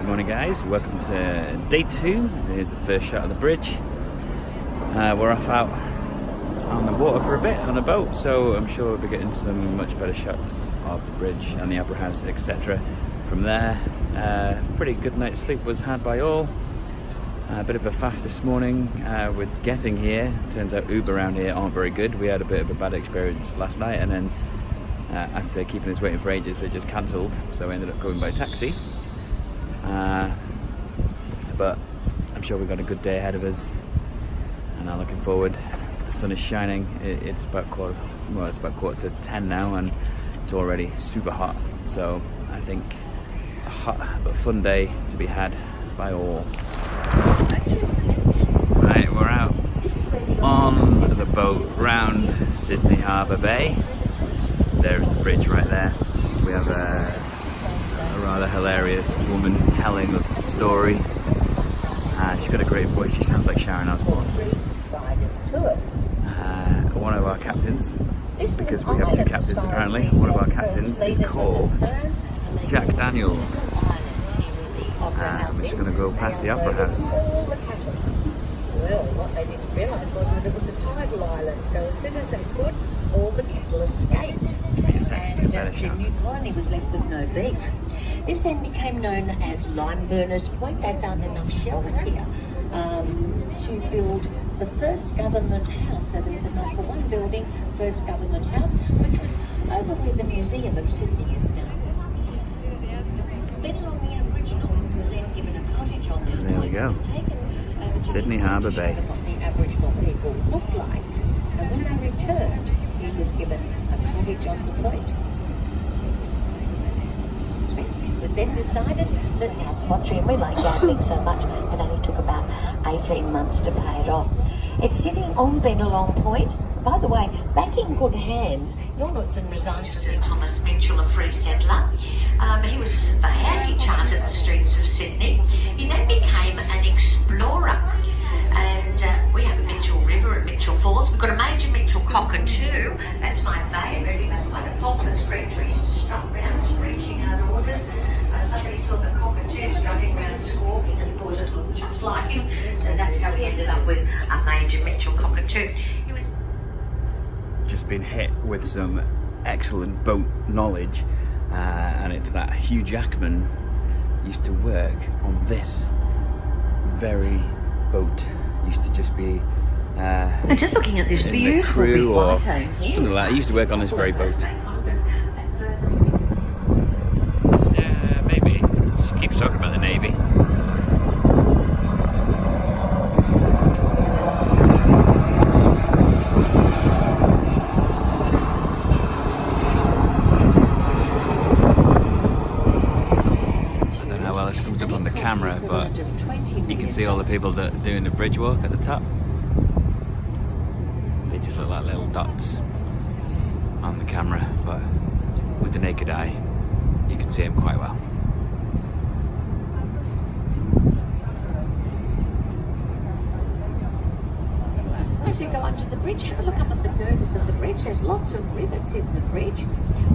Good morning, guys. Welcome to day 2. Here's the first shot of the bridge. We're off out on the water for a bit on a boat, so I'm sure we'll be getting some much better shots of the bridge and the Opera House, etc. from there. Pretty good night's sleep was had by all. A bit of a faff this morning with getting here. Turns out Uber around here aren't very good. We had a bit of a bad experience last night, and then after keeping us waiting for ages, they just cancelled, so we ended up going by taxi. But I'm sure we've got a good day ahead of us, and I'm looking forward. The sun is shining. It's about quarter to 10 now, and it's already super hot. So I think a hot but fun day to be had by all. Right, we're out on the boat round Sydney Harbour Bay. There's the bridge right there. We have a rather hilarious woman telling us the story. She's got a great voice. She sounds like Sharon Osbourne. One of our captains, because we have 2 captains apparently, one of our captains is called Jack Daniels. We're just going to go past the Opera House. Well, what they didn't realise was that it was a tidal island, so as soon as they could, all the cattle escaped, and the new colony was left with no beef. This then became known as Lime Burners Point. They found enough shells here to build the first government house. So there was enough for one building, first government house, which was over where the Museum of Sydney is now. Been on the Aboriginal was then given a cottage on this There we point. go. It was taken Sydney Harbour Bay. what the Aboriginal people looked like, and when they returned, he was given a cottage on the point. It was then decided that this is lottery, and we like gambling so much, it only took about 18 months to pay it off. It's sitting on Bennelong Point. By the way, back in good hands. Jornutson resigned to Sir Thomas Mitchell, a free settler. He was a surveyor. He charted the streets of Sydney. He then became an explorer. And we have a Mitchell River and Mitchell Falls. We've got a major Mitchell cockatoo. That's my favourite. He was quite a popular screecher. He used to strut around screeching out orders. Somebody saw the cockatoo strutting around squawking and thought it looked just like him. So that's how we ended up with a major Mitchell cockatoo. He was just been hit with some excellent boat knowledge, and it's that Hugh Jackman used to work on this very boat. Used to just be and just looking at this in the beautiful crew big or white home here. something like that. He used to work on this very boat. Yeah, maybe. He keeps talking about the Navy. Comes up on the camera, but you can see all the people that are doing the bridge walk at the top. They just look like little dots on the camera, but with the naked eye you can see them quite well. As we go onto the bridge, have a look up at the girders of the bridge. There's lots of rivets in the bridge.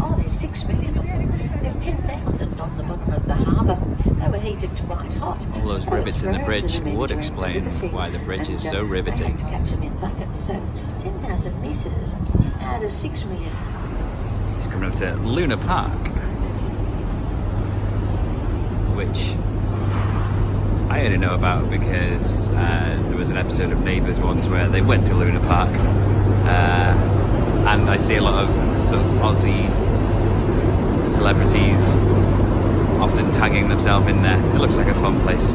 Oh, there's 6 million of them. There's 10,000 on the bottom of the harbour. They were heated to white hot. All those rivets in the bridge would explain why the bridge is so riveting. They had to catch them in buckets. So 10,000 misses out of 6 million. It's coming up to Luna Park, which I only know about because there was an episode of Neighbours once where they went to Luna Park, and I see a lot of sort of Aussie celebrities often tagging themselves in there. It looks like a fun place.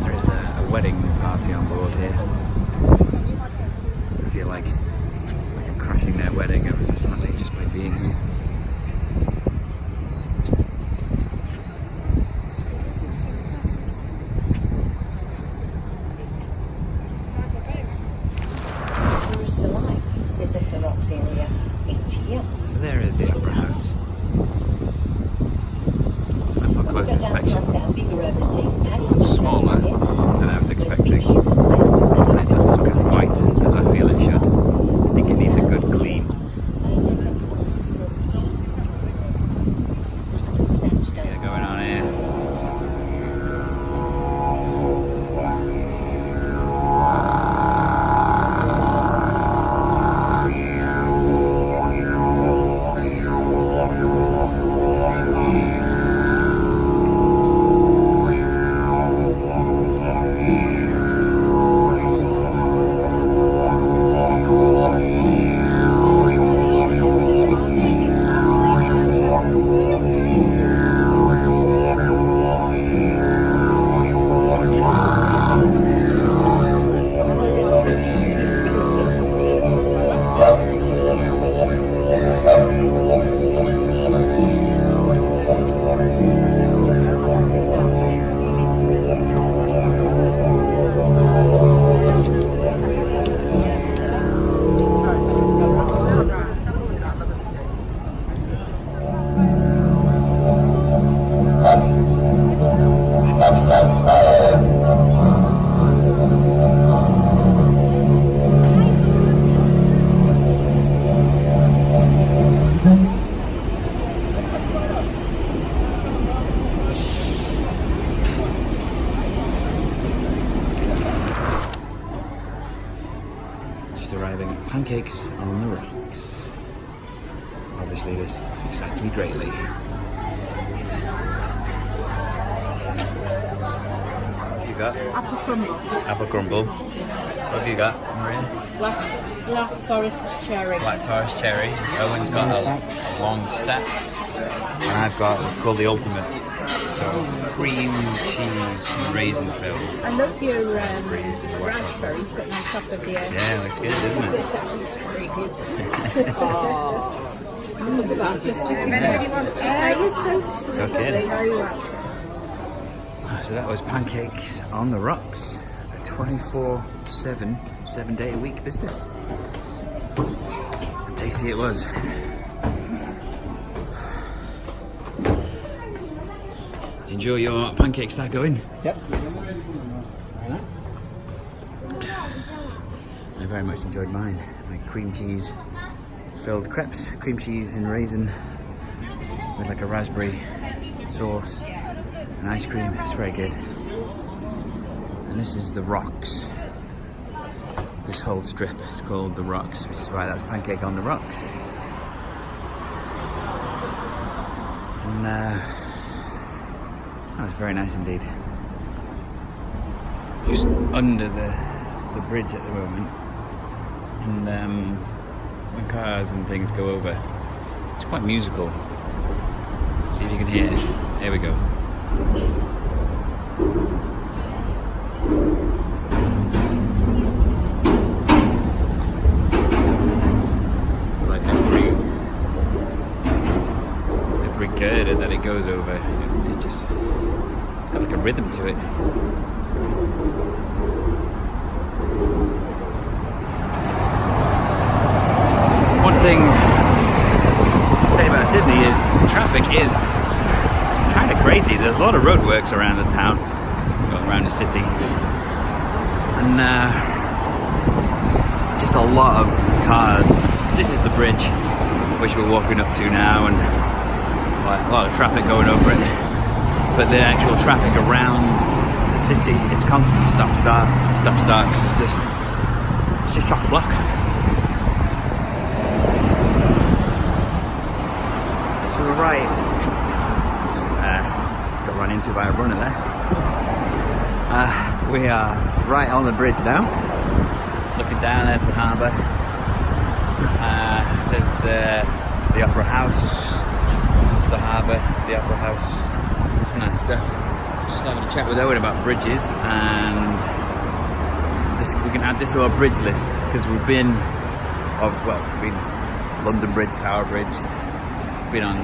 There is a wedding party on board here. I feel like I'm crashing their wedding ever so slightly just by being here. Visit the rocks area each year. So there is the Opera House. Up a close inspection. It's smaller than I was expecting. And it doesn't look as white as I feel it should. I think it needs a good clean. pancakes on the rocks. Obviously this excites me greatly. What have you got? Apple crumble. Apple crumble. What have you got, Maria? Black forest cherry. Black forest cherry. Owen's got a long stack. And I've got what's called the ultimate. So cream, cheese, raisin filled. I love your raspberry sitting on top of the Yeah, looks good, doesn't it? It's very good. Oh. Look at that, just sitting there. Anybody wants to taste? Tuck in. Very well. So that was pancakes on the rocks. A 24/7, 7-day-a-week business. And tasty it was. Did you enjoy your pancake stack going? Yep. I very much enjoyed mine. My cream cheese filled crepes, cream cheese and raisin with like a raspberry sauce and ice cream. It's very good. And this is the Rocks. This whole strip is called the Rocks, which is why that's pancake on the rocks. And that was very nice indeed. Just under the bridge at the moment, and when cars and things go over, it's quite musical. See if you can hear it. There we go. So like every girder that it goes over, it just, it's got like a rhythm to it. One thing to say about Sydney is traffic is kind of crazy. There's a lot of roadworks around the town, well, around the city, and just a lot of cars. This is the bridge which we're walking up to now, and like, a lot of traffic going over it. But the actual traffic around the city, it's constant stop-start. It's just chock-a-block. To the right, got run into by a runner there. We are right on the bridge now. Looking down, there's the harbour. There's the Opera House. The harbour, the Opera House. Some nice stuff. Just having a chat with Owen about bridges, and we can add this to our bridge list because we've been London Bridge, Tower Bridge. Been on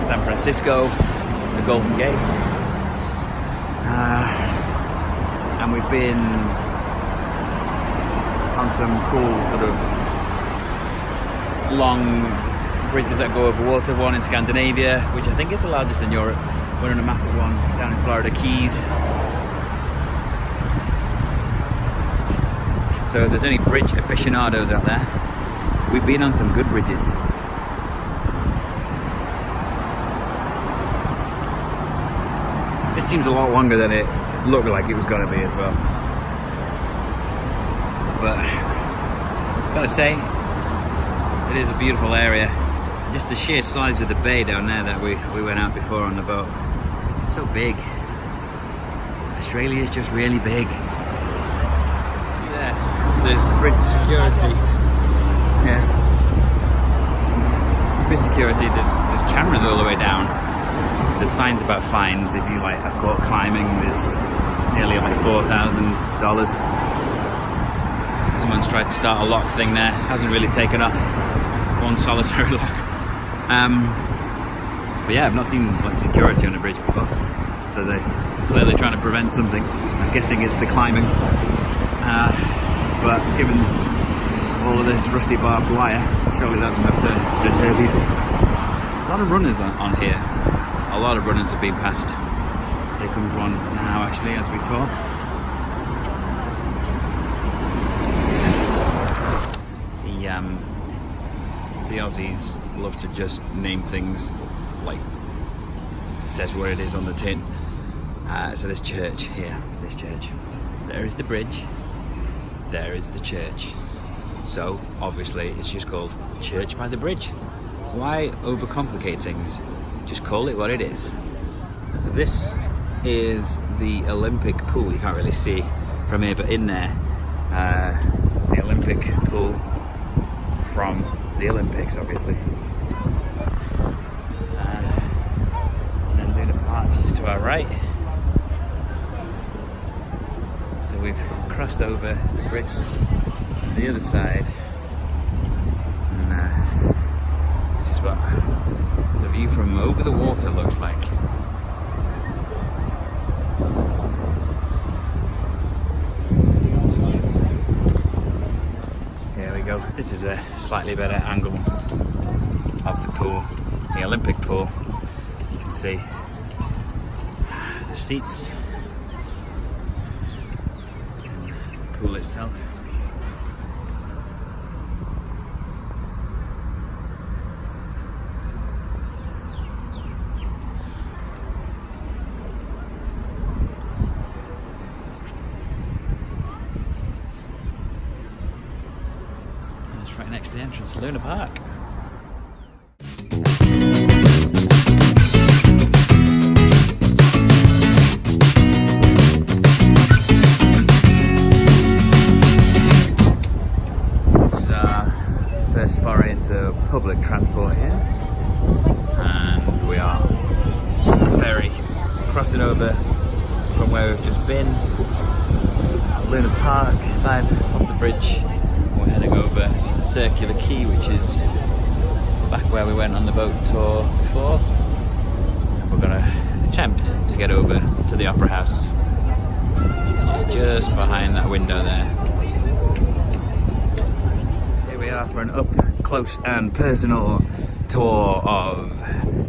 San Francisco, the Golden Gate, and we've been on some cool sort of long bridges that go over water. One in Scandinavia, which I think is the largest in Europe. We're on a massive one down in Florida Keys. So if there's any bridge aficionados out there, we've been on some good bridges. This seems a lot longer than it looked like it was going to be as well. But gotta say, it is a beautiful area. Just the sheer size of the bay down there that we went out before on the boat. It's so big. Australia is just really big. Yeah, there's bridge security. Yeah. Bridge security, there's cameras all the way down. There's signs about fines if you like are caught climbing. It's nearly like $4,000. Someone's tried to start a lock thing there. Hasn't really taken off. One solitary lock. But yeah, I've not seen like security on a bridge before. So they're clearly trying to prevent something. I'm guessing it's the climbing. But given all of this rusty barbed wire, surely that's enough to deter people. A lot of runners on here. A lot of runners have been passed. Here comes one now actually as we talk. The Aussies love to just name things like it says what it is on the tin. So this church here, this church. There is the bridge. There is the church. So obviously it's just called Church by the Bridge. Why overcomplicate things? Just call it what it is. So this is the Olympic pool. You can't really see from here, but in there, the Olympic pool from the Olympics, obviously. And then Luna Park's just to our right. So we've crossed over the bridge to the other side, and this is what the view from over the water looks like. Here we go. This is a slightly better angle of the pool, the Olympic pool. You can see the seats, the pool itself. Right next to the entrance to Luna Park. This is our first foray into public transport here, and we are on the ferry crossing over from where we've just been, Luna Park side of the bridge. We're heading over to the Circular Quay, which is back where we went on the boat tour before. And we're going to attempt to get over to the Opera House, which is just behind that window there. Here we are for an up close and personal tour of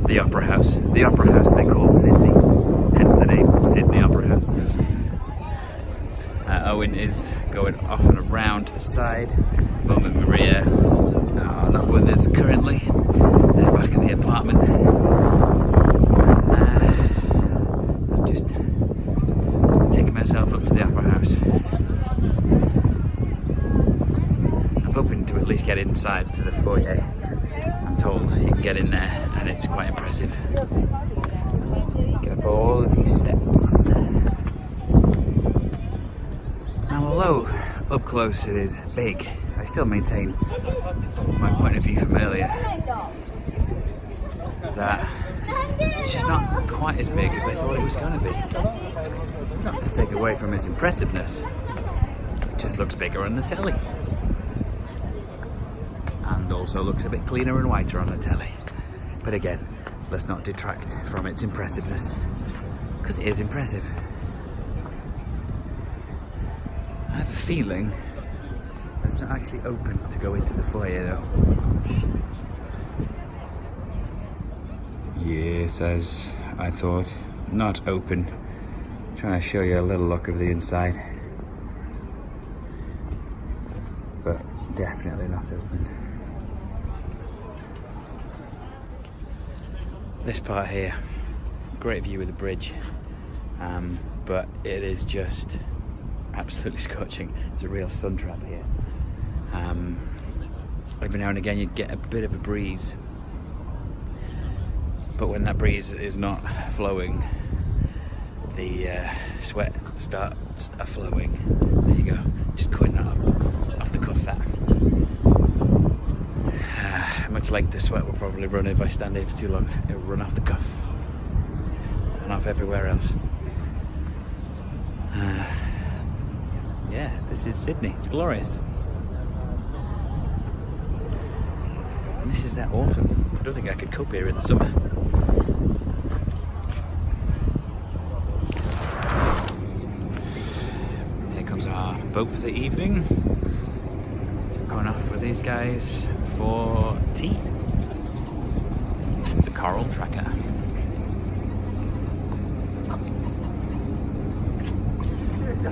the Opera House. The Opera House they call Sydney, hence the name Sydney Opera House. Owen is going off and around to the side. Mum and Maria are not with us currently. They're back in the apartment. I'm just taking myself up to the Opera House. I'm hoping to at least get inside to the foyer. I'm told you can get in there and it's quite impressive. Get up all of these steps. Now, although up close it is big, I still maintain my point of view from earlier that it's just not quite as big as I thought it was going to be. Not to take away from its impressiveness, it just looks bigger on the telly. And also looks a bit cleaner and whiter on the telly. But again, let's not detract from its impressiveness, because it is impressive. I have a feeling it's not actually open to go into the foyer though. Yes, as I thought, not open. Trying to show you a little look of the inside, but definitely not open. This part here, great view of the bridge, but it is just absolutely scorching. It's a real sun trap here. Every now and again you get a bit of a breeze, but when that breeze is not flowing, the sweat starts flowing. There you go, just cutting that off the cuff that. Much like the sweat will probably run if I stand here for too long. It'll run off the cuff and off everywhere else. Yeah, this is Sydney. It's glorious. And this is that autumn. I don't think I could cope here in the summer. Here comes our boat for the evening. Going off with these guys for tea. The Coral Tracker.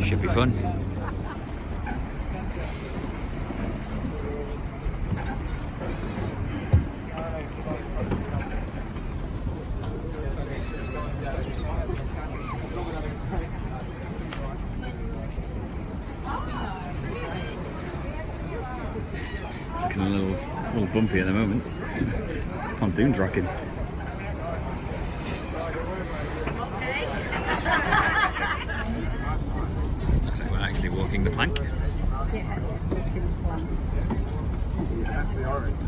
Should be fun. bumpy at the moment. Pontoon's rocking. Looks like we're actually walking the plank. Yeah, walking the plank. That's the orange.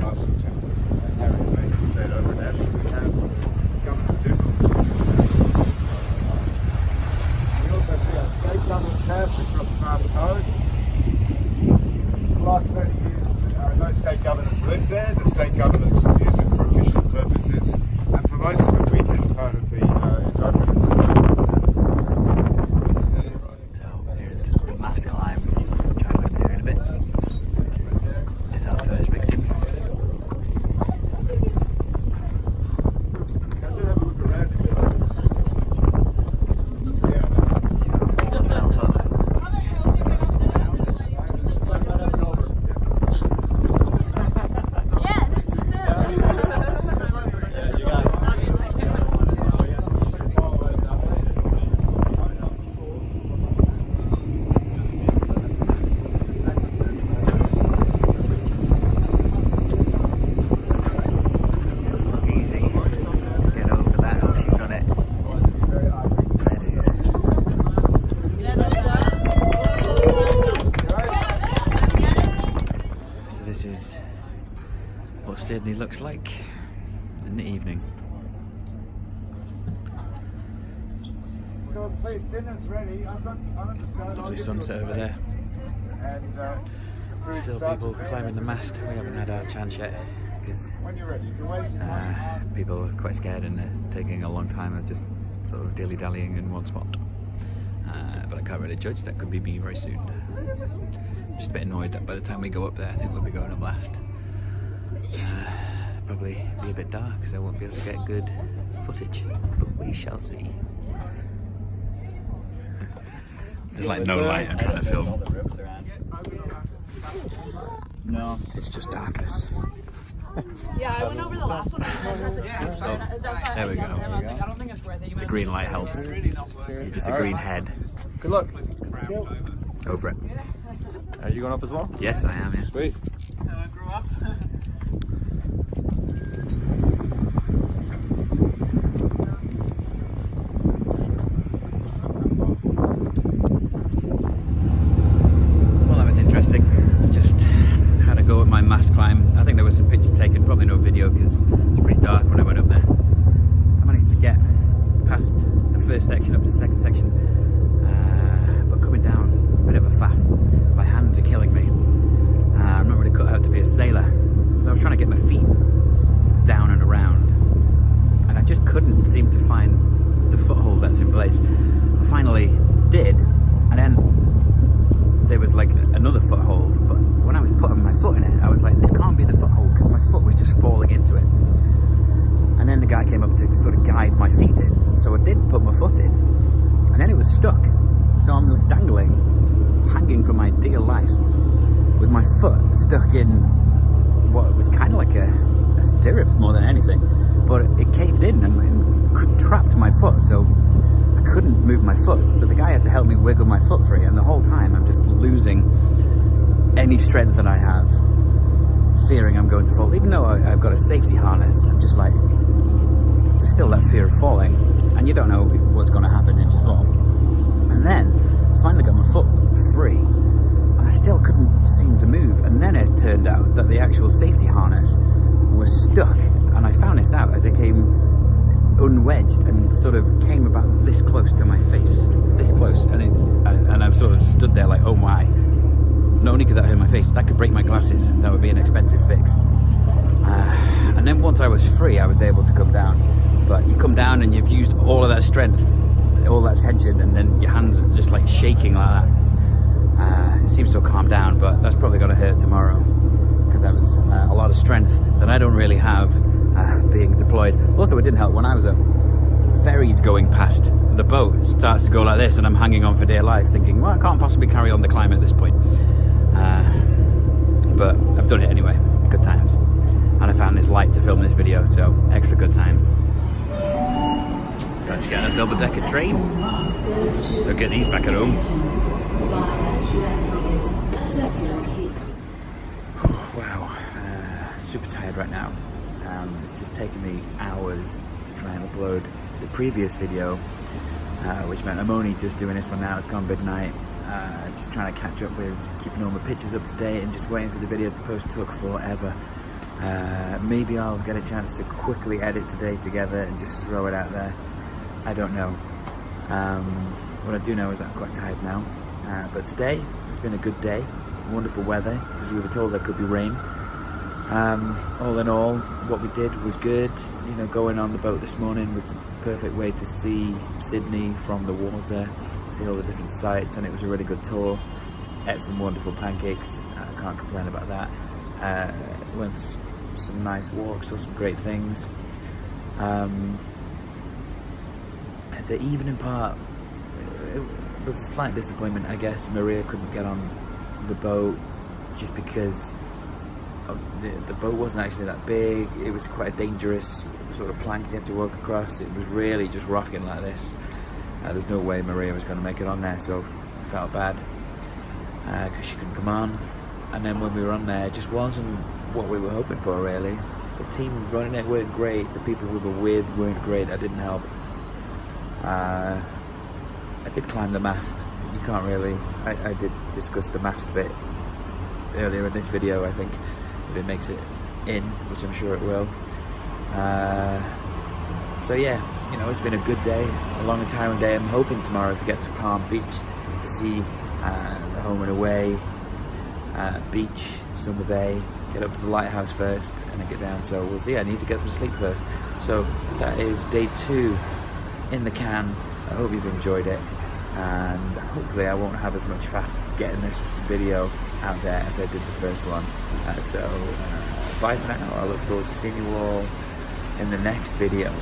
Last September. Harry stayed over there because it has government general. We also see our state government cabs across the Mast Road. For the last 30 years, no state governors lived there. The state governors use it for official purposes, and for most of the week as part of the open. So here's the mast climb. Try to go there in a bit. It's our first victim. Sydney looks like in the evening. So please, dinner's ready. I'm at the start. Lovely sunset over there. And food Still starts people there. climbing the mast. We haven't had our chance yet because When you're ready, if you're waiting. people are quite scared and they're taking a long time of just sort of dilly-dallying in one spot. But I can't really judge. That could be me very soon. Just a bit annoyed that by the time we go up there, I think we'll be going to blast. Probably be a bit dark, so I won't be able to get good footage, but we shall see. There's like no light I'm trying to film. No, it's just darkness. Yeah, I went over the last one. There we go. I was like, I don't think it's worth it. The green light helps. You're just a green head. Good luck. Over it. Are you going up as well? Yes, I am, yeah. Sweet. So I grew up. Well, that was interesting. I just had a go at my mast climb. I think there were some pictures taken, probably no video because it's pretty dark when I went up there. I managed to get past the first section up to the second section, but coming down, a bit of a faff. My hands are killing me. I'm not really cut out to be a sailor, so I was trying to get my feet down and around, and I just couldn't seem to find the foothold that's in place. I finally did, and then there was like another foothold, but when I was putting my foot in it, I was like, this can't be the foothold because my foot was just falling into it. And then the guy came up to sort of guide my feet in, so I did put my foot in, and then it was stuck. So I'm like dangling, hanging for my dear life, with my foot stuck in what was kind of like a stirrup more than anything, but it caved in and trapped my foot, so I couldn't move my foot. So the guy had to help me wiggle my foot free, and the whole time I'm just losing any strength that I have, fearing I'm going to fall. Even though I've got a safety harness, I'm just like, there's still that fear of falling, and you don't know what's going to happen if you fall. And then I finally got my foot free, I still couldn't seem to move, and then it turned out that the actual safety harness was stuck, and I found this out as it came unwedged and sort of came about this close to my face, this close, and I sort of stood there like, oh my, not only could that hurt my face, that could break my glasses, that would be an expensive fix. And then once I was free, I was able to come down, but you come down and you've used all of that strength, all that tension, and then your hands are just like shaking like that. It seems to have calmed down, but that's probably going to hurt tomorrow because that was a lot of strength that I don't really have being deployed. Also, it didn't help when I was up. Ferries going past, the boat starts to go like this, and I'm hanging on for dear life, thinking, well, I can't possibly carry on the climb at this point. But I've done it anyway. Good times. And I found this light to film this video, so extra good times. Let's get a double-decker train. Look at these back at home. Wow, super tired right now. It's just taken me hours to try and upload the previous video, which meant I'm only just doing this one now. It's gone midnight. Just trying to catch up with keeping all my pictures up to date and just waiting for the video to post took forever. Maybe I'll get a chance to quickly edit today together and just throw it out there. I don't know. What I do know is I'm quite tired now. But today, it's been a good day. Wonderful weather, because we were told there could be rain. All in all, what we did was good. You know, going on the boat this morning was the perfect way to see Sydney from the water, see all the different sights, and it was a really good tour. Ate some wonderful pancakes, can't complain about that. Went some nice walks, saw some great things. The evening part, it was a slight disappointment, I guess. Maria couldn't get on the boat just because of the boat wasn't actually that big. It was quite a dangerous sort of plank you had to walk across. It was really just rocking like this. There's no way Maria was going to make it on there, so I felt bad because she couldn't come on. And then when we were on there, it just wasn't what we were hoping for, really. The team running it weren't great. The people we were with weren't great. That didn't help. I did climb the mast. You can't really. I did discuss the mast bit earlier in this video, I think, if it makes it in, which I'm sure it will. So yeah, you know, it's been a good day, a long and tiring day. I'm hoping tomorrow to get to Palm Beach to see the home and away beach, Summer Bay, get up to the lighthouse first and then get down. So we'll see. I need to get some sleep first. So that is day 2 in the can. I hope you've enjoyed it, and hopefully I won't have as much faff getting this video out there as I did the first one. Bye for now. I look forward to seeing you all in the next video.